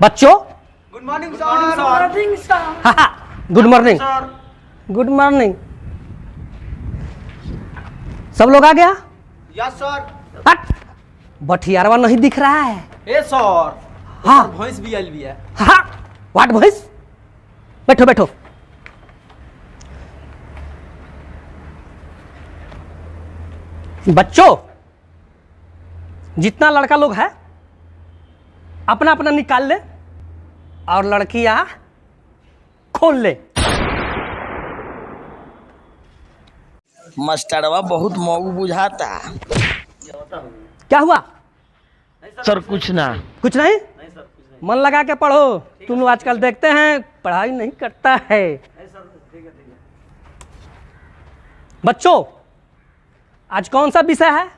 बच्चों good morning sir. हाँ good morning sir. Good morning. सब लोग आ गया? Yes sir. हट, बठियारवा नहीं दिख रहा है। ए सर। हाँ भैंस भी आयल भी है। हाँ व्हाट भॉइस? बैठो बैठो। बच्चों जितना लड़का लोग है अपना अपना निकाल ले और लड़कियां खोल ले। मास्टरवा बहुत मऊ बुझाता। क्या हुआ? सर कुछ ना। कुछ नहीं? मन लगा के पढ़ो। तुम लोग आजकल देखते हैं पढ़ाई नहीं करता है। बच्चों आज कौन सा विषय है?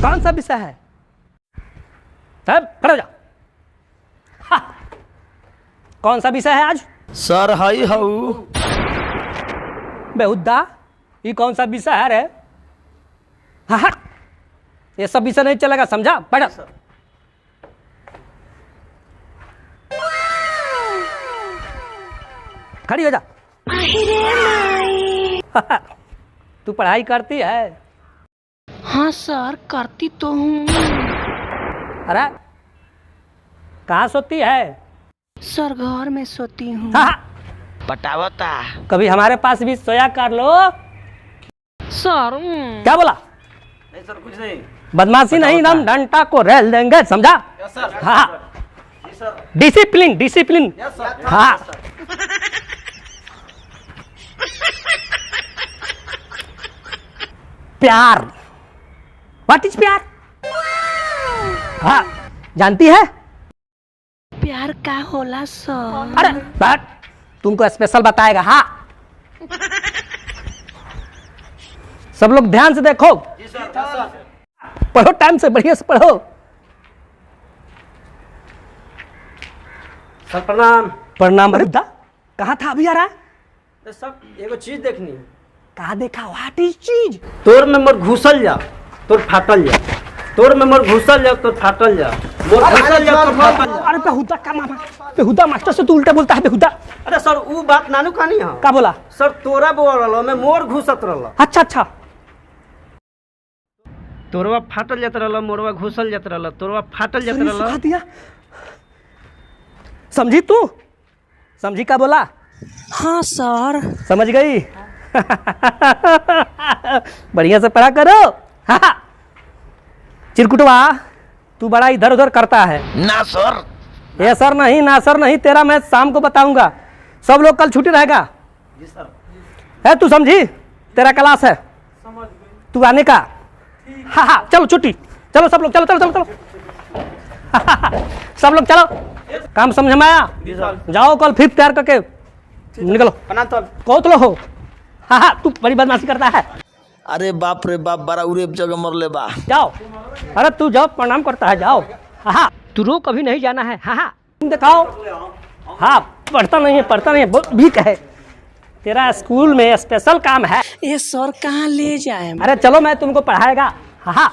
कौन सा विषय है? सब खड़े हो जाओ। हाँ। कौन सा विषय है आज? सर हई हऊ। बेहुदा ये कौन सा विषय है रे? हाँ हाँ ये सब विषय नहीं चलेगा, समझा? बैठो। खड़ी हो जा। तू पढ़ाई करती है? हाँ सर करती तो हूँ। अरे कहाँ सोती है? सर घर में सोती हूँ। हाँ हाँ पटावता। कभी हमारे पास भी सोया कर लो। सर क्या बोला? नहीं सर कुछ नहीं। बदमाशी नहीं, हम डंडा को रेल देंगे, समझा? Yes sir. हाँ जी sir. Discipline discipline. Yes sir. हाँ प्यार। व्हाट इज प्यार? हाँ जानती है? प्यार का होला सर? अरे बट तुमको स्पेशल बताएगा। हाँ सब लोग ध्यान से देखो। जी सर। Yes sir. पढ़ो, टाइम से बढ़िया से पढ़ो। सर प्रणाम। प्रणाम। बरुद्दा कहाँ था? अभी आ रहा है? सब एगो चीज देखनी है। कहाँ देखा? व्हाट इज चीज? तोर में मोर घुसल जा तोर फाटल जा। तोर में मोर घुसल जा तोर फाटल जा। मोर घुसल जा तोर फाटल जा। अरे बेहुदा का मामा, बेहुदा मास्टर से तू उल्टा बोलता है। बेहुदा अरे सर वो बात नानू कहानी है। का बोला? सर तोरा बोल रहा मैं मोर घुसत रहा। अच्छा अच्छा तोरवा फाटल जात रहा, मोरवा घुसल जात रहा, तोरवा फाटल जात सही रहा। सुना दिया। समझी तू? समझी का बोला? हाँ सर। समझ गई? बढ़िया से पढ़ा करो। हाँ चिरकुटवा तू बड़ा इधर उधर करता है। ना सर। ये सर नहीं ना सर नहीं, तेरा मैं शाम को बताऊंगा। सब लोग कल छुट्टी रहेगा। जी सर। है तू समझी? तेरा क्लास है, तू आने का। हाँ हाँ चलो छुट्टी। चलो सब लोग चलो चलो चलो चलो। सब लोग चलो। काम समझ में आया? जी सर। जाओ कल फिर तैयार करके निकलो। प्रणाम सर। कौतलो हो। हाँ हाँ तू बड़ी बदमाशी करता है। अरे बाप रे बाप, बड़ा उड़े जगह मरले बा। जाओ। अरे तू जाओ, प्रणाम करता है, जाओ। हाँ तू रो कभी नहीं जाना है। हाँ हाँ तुम दिखाओ। हाँ पढ़ता नहीं है, पढ़ता नहीं है, बहुत वीक है। तेरा स्कूल में स्पेशल काम है। ये सर कहाँ ले जाए? अरे चलो मैं तुमको पढ़ाएगा। हाँ हाँ